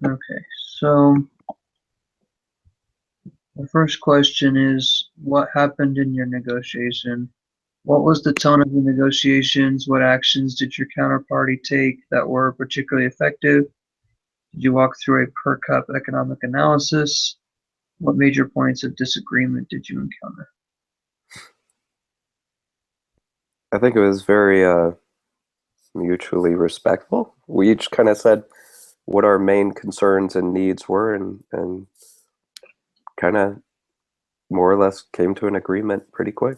Okay, so the first question is, what happened in your negotiation? What was the tone of the negotiations? What actions did your counterparty take that were particularly effective? Did you walk through a per cup economic analysis? What major points of disagreement did you encounter? I think it was very mutually respectful. We each kind of said what our main concerns and needs were, and kind of more or less came to an agreement pretty quick.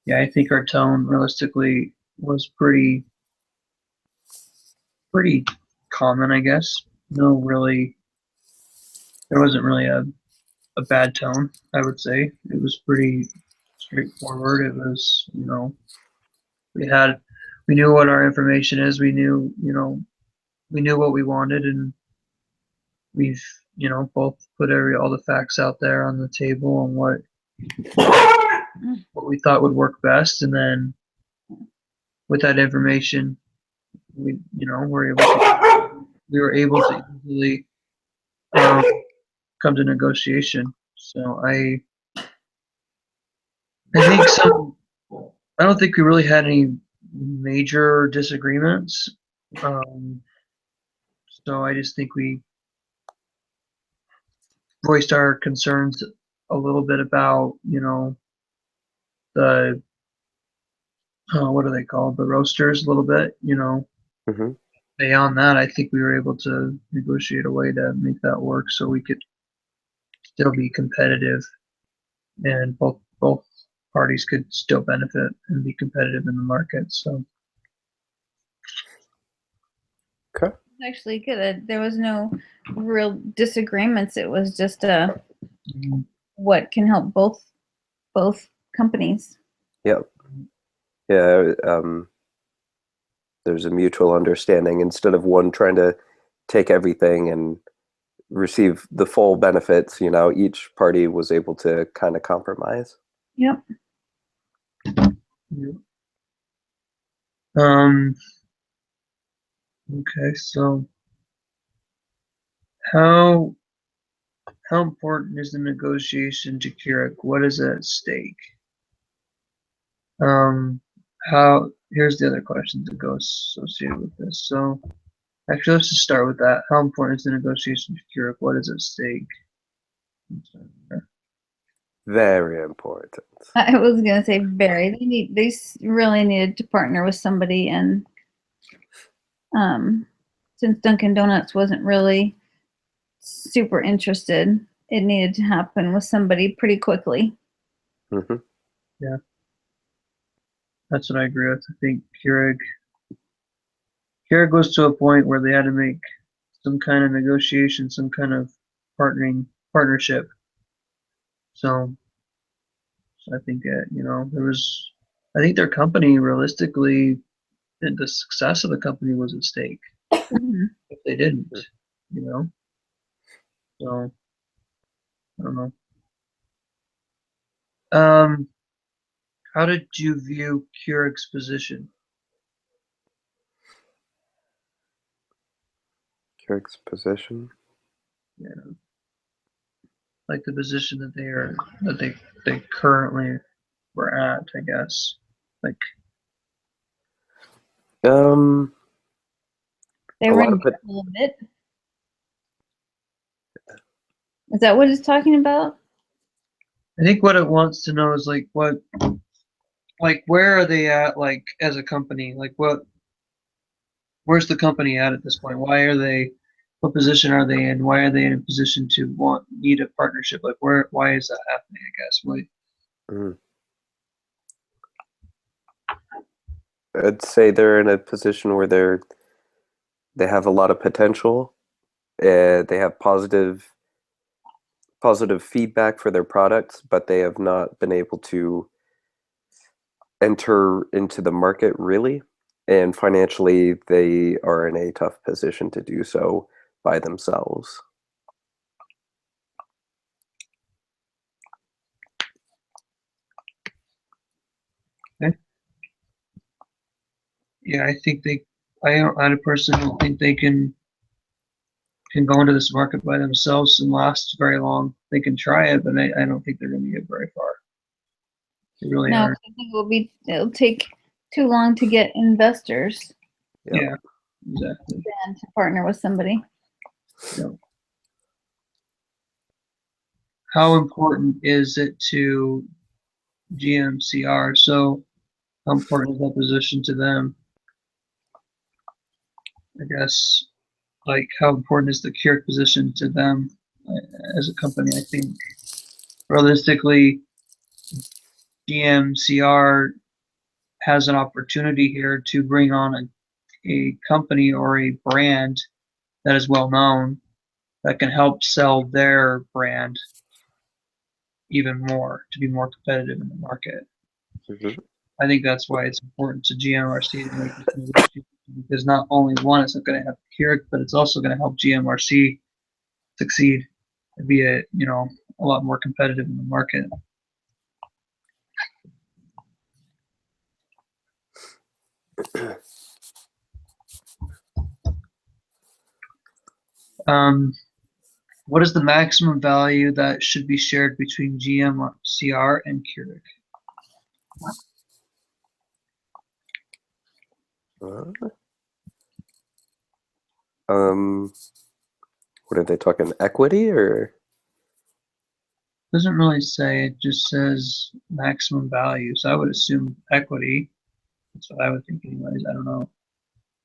Yeah, I think our tone realistically was pretty common, I guess. No, really, there wasn't really a bad tone, I would say. It was pretty straightforward. It was, we had, we knew what our information is. We knew, we knew what we wanted, and we've, both put all the facts out there on the table on what we thought would work best. And then with that information, we were able to easily um, come to negotiation. So I think I don't think we really had any major disagreements. Um, so I just think we voiced our concerns a little bit about, the, what are they called? The roasters a little bit. Hmm. Beyond that, I think we were able to negotiate a way to make that work so we could still be competitive and both parties could still benefit and be competitive in the market. So Okay. Actually good. There was no real disagreements. It was just mm, what can help both companies. Yep. Yeah. There's a mutual understanding instead of one trying to take everything and receive the full benefits. Each party was able to kind of compromise. Yep. yeah. Um, okay, so how how important is the negotiation to Keurig? What is at stake? Um, how here's the other question that goes associated with this. So actually, let's just start with that. How important is the negotiation to Keurig? What is at stake? Very important. I was gonna say very. Really needed to partner with somebody, and since Dunkin' Donuts wasn't really super interested, it needed to happen with somebody pretty quickly. Hmm. Yeah, that's what I agree with. I think Keurig goes to a point where they had to make some kind of negotiation, some kind of partnership. So I think there was. I think their company realistically, the success of the company was at stake. Mhm. If they didn't, you know, so I don't know. Um, how did you view Keurig's position? Kirk's position. Yeah, like the position that they currently were at, I guess. Like, Um, They a were lot of in debt a little bit. Is that what it's talking about? I think what it wants to know is like where are they at, like as a company? Like where's the company at this point? What position are they in? Why are they in a position to need a partnership? Like why is that happening? I guess. mm, I'd say they're in a position where they have a lot of potential. They have positive feedback for their products, but they have not been able to enter into the market really. And financially, they are in a tough position to do so by themselves. Okay. Yeah, I think I personally don't think they can go into this market by themselves and last very long. They can try it, but I don't think they're going to get very far. They really No, aren't. I think it'll take too long to get investors Yep. Yeah, exactly. and to partner with somebody. Yeah. How important is it to GMCR? So, how important is that position to them? I guess, like, how important is the Keurig position to them as a company? I think realistically, GMCR has an opportunity here to bring on a company or a brand that is well known that can help sell their brand even more to be more competitive in the market. Mhm. I think that's why it's important to GMRC to make this negotiation, because not only one, it's not going to help Keurig, but it's also going to help GMRC succeed and be a lot more competitive in the market. What is the maximum value that should be shared between GMCR and Keurig? What are they talking? Equity or? Doesn't really say. It just says maximum value. So I would assume equity. That's what I would think, anyways. I don't know.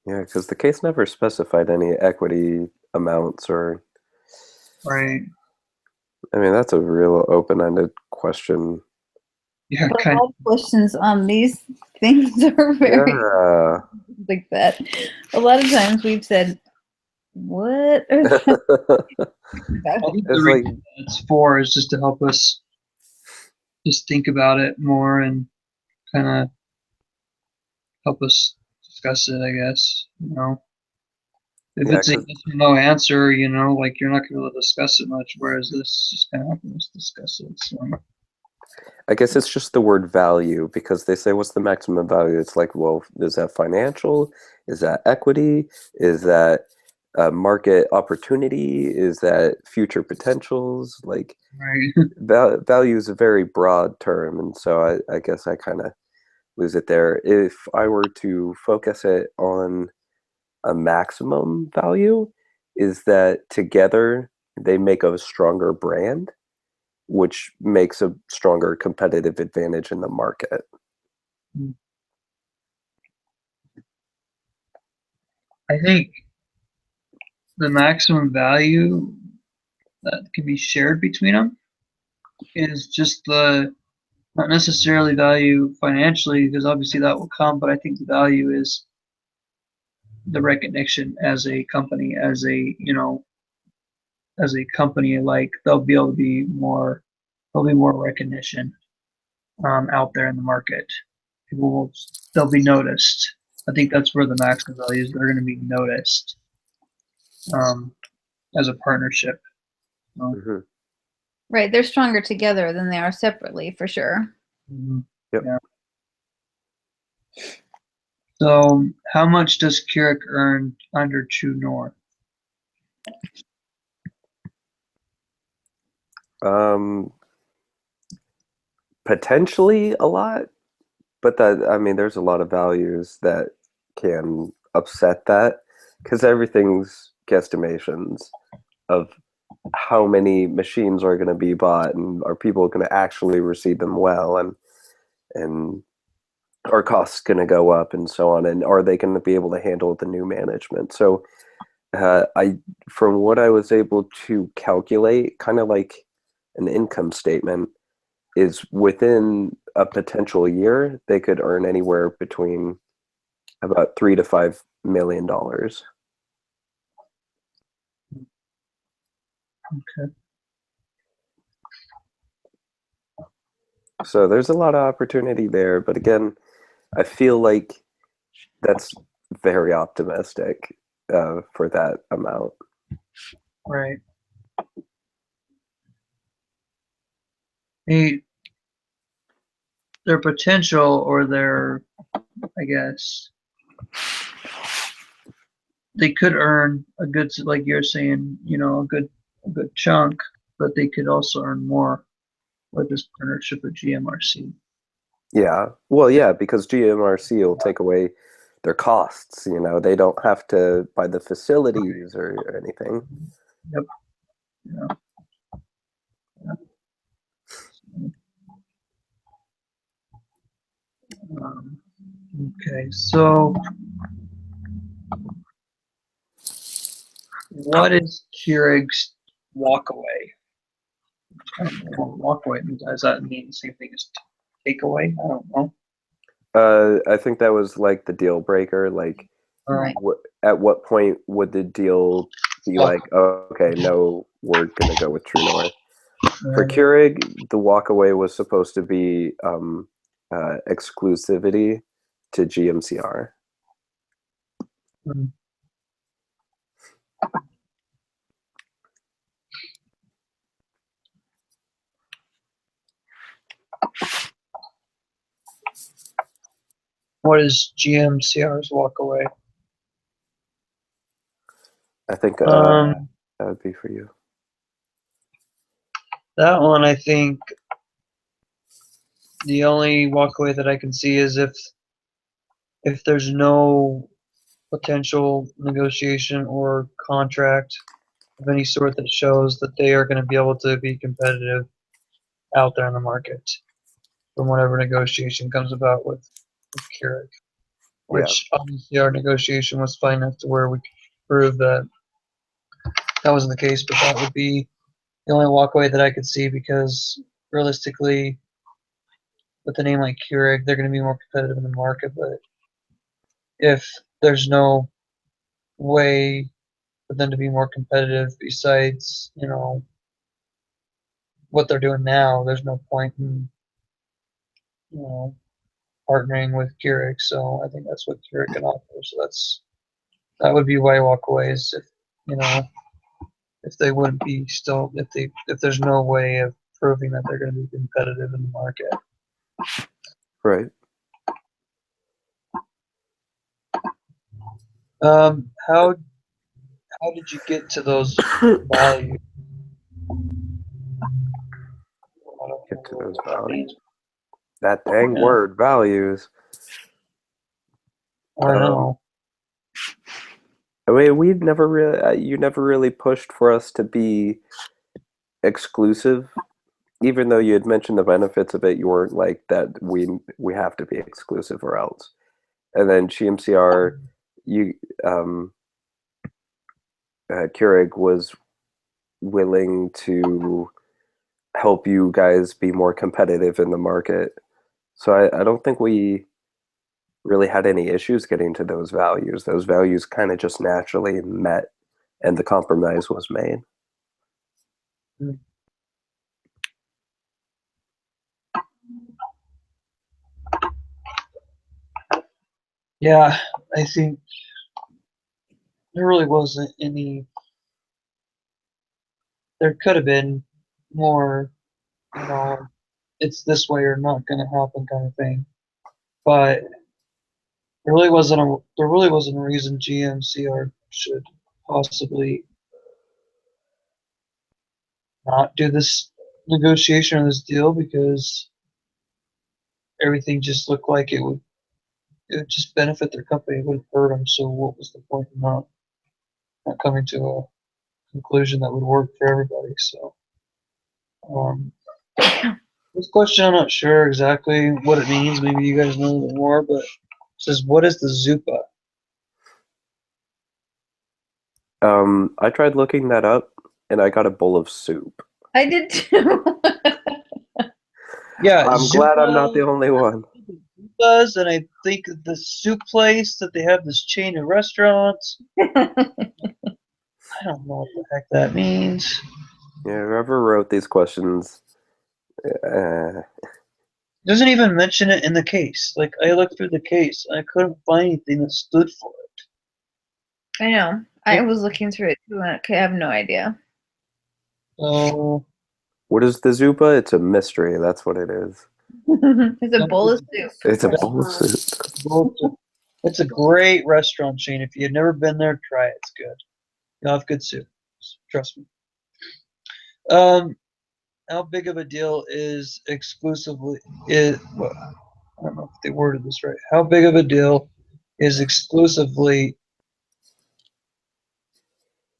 Yeah, because the case never specified any equity amounts or. Right? I mean, that's a real open-ended question. Yeah, But a kind lot of questions on these things are very Yeah. like that. A lot of times we've said, "What?" are It's that I about?" think the like, reason that it's for is just to help us just think about it more and kind of help us discuss it. I guess if yeah, it's a because yes or no answer, like you're not going to be able to discuss it much. Whereas this is just kind of helping us discuss it. So I guess it's just the word value because they say what's the maximum value? It's like, well, is that financial? Is that equity? Is that market opportunity? Is that future potentials? Like, right. value is a very broad term, and so I guess I kind of lose it there. If I were to focus it on a maximum value, is that together they make a stronger brand, which makes a stronger competitive advantage in the market. I think the maximum value that can be shared between them is just the not necessarily value financially, because obviously that will come, but I think the value is the recognition as a company, as a company, like there'll be more recognition out there in the market. They'll be noticed. I think that's where the maximum value is. They're going to be noticed as a partnership. So, Mhm. Right, they're stronger together than they are separately, for sure. Yep. yeah. So, how much does Keurig earn under True North? Potentially a lot, but I mean, there's a lot of values that can upset that because everything's guesstimations of how many machines are going to be bought and are people going to actually receive them well, and are costs going to go up and so on, and are they going to be able to handle the new management? So I from what I was able to calculate, kind of like an income statement, is within a potential year they could earn anywhere between about $3 to $5 million. Okay. So there's a lot of opportunity there, but again, I feel like that's very optimistic for that amount. Right. Hey, their potential or their, I guess, they could earn a good, like you're saying, a good chunk, but they could also earn more with this partnership with GMRC. Yeah. Well, yeah, because GMRC will take away their costs. They don't have to buy the facilities or anything. Yep. Yeah. Okay, so what is Keurig's walk away? I don't know what walk away means. Does that mean the same thing as take away? I don't know. I think that was like the deal breaker. Like, Right. at what point would the deal be like, oh, okay, no, we're gonna go with True North? For Keurig, the walkaway was supposed to be exclusivity to GMCR. Um, What is GMCR's walk away? I think Um, that would be for you. that one, I think the only walkaway that I can see is if there's no potential negotiation or contract of any sort that shows that they are going to be able to be competitive out there in the market from whatever negotiation comes about with Keurig. Which obviously our negotiation was fine enough to where we could prove that wasn't the case, but that would be the only walkaway that I could see because realistically, with a name like Keurig, they're going to be more competitive in the market. But if there's no way for them to be more competitive besides, what they're doing now, there's no point in, partnering with Keurig. So I think that's what Keurig can offer. So that would be why walkaways if they wouldn't be still if there's no way of proving that they're going to be competitive in the market. Right. How did you get to those values? Get to those values. That dang word, values. I know. I mean, you never really pushed for us to be exclusive, even though you had mentioned the benefits of it. You weren't like that. We have to be exclusive or else. And then GMCR, Keurig was willing to help you guys be more competitive in the market. So I don't think we really had any issues getting to those values. Those values kind of just naturally met, and the compromise was made. Yeah, I think there really wasn't any. There could have been more, it's this way or not going to happen kind of thing. But there really wasn't a reason GMCR should possibly not do this negotiation or this deal because everything just looked like it would just benefit their company. It wouldn't hurt them. So what was the point of not coming to a conclusion that would work for everybody? So this question, I'm not sure exactly what it means. Maybe you guys know a little more, but it says, what is the Zupa? I tried looking that up, and I got a bowl of soup. I did too. Yeah, I'm glad I'm not the only one. Zupas, and I think the soup place that they have this chain of restaurants. I don't know what the heck that means. Yeah, whoever wrote these questions, Doesn't even mention it in the case. Like I looked through the case, and I couldn't find anything that stood for it. I know. I was looking through it too, and I have no idea. So what is the Zupa? It's a mystery. That's what it is. It's a bowl of soup. It's a bowl of soup. It's a great restaurant chain. If you've never been there, try it. It's good. You'll have good soup. Trust me. How big of a deal is exclusively is? Well, I don't know if they worded this right. How big of a deal is exclusively?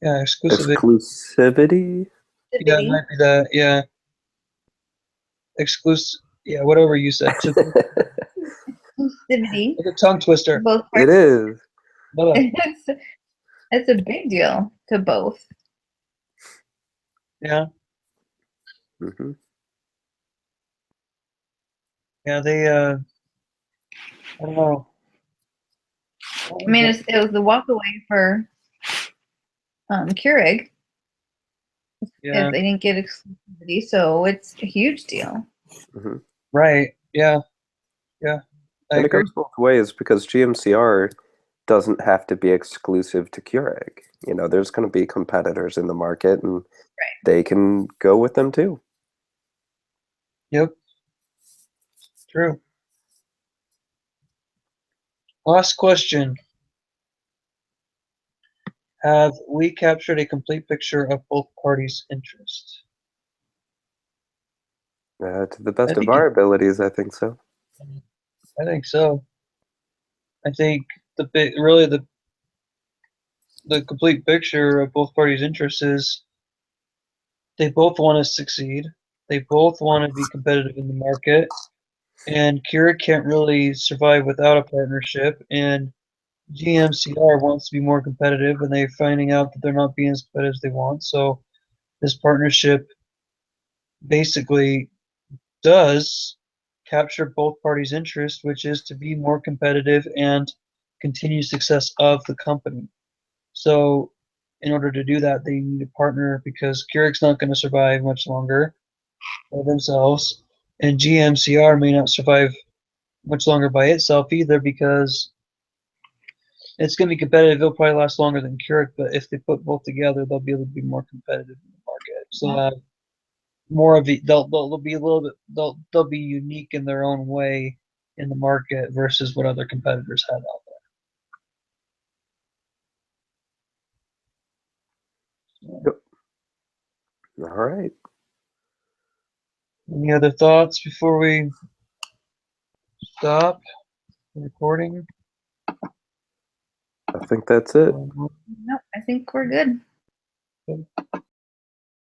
Yeah, exclusivity. Exclusivity. Yeah, it might be that. Yeah, exclusive. Yeah, whatever you said. To Exclusivity. like a tongue twister. Both It is. Blah, blah. it's a big deal to both. Yeah, Hmm. yeah. They. I don't know. I mean, it was the walk away for Keurig Yeah. if they didn't get exclusivity, so it's a huge deal. Hmm. Right. Yeah. Yeah. I And it agree. goes both ways because GMCR doesn't have to be exclusive to Keurig. You know, there's going to be competitors in the market, and they can go with them too. Yep. True. Last question. Have we captured a complete picture of both parties' interests? To the best of think our it- abilities, I think so. I think so. I think the complete picture of both parties' interests is they both want to succeed. They both want to be competitive in the market. And Keurig can't really survive without a partnership. And GMCR wants to be more competitive, and they're finding out that they're not being as competitive as they want. So this partnership basically does capture both parties' interest, which is to be more competitive and continue success of the company. So, in order to do that, they need a partner because Keurig's not going to survive much longer by themselves, and GMCR may not survive much longer by itself either because it's going to be competitive. It'll probably last longer than Keurig, but if they put both together, they'll be able to be more competitive in the market. So more of the they'll be a little bit they'll be unique in their own way in the market versus what other competitors have out there. So, Yep. All right. any other thoughts before we stop recording? I think that's it. Nope, I think we're good. Okay.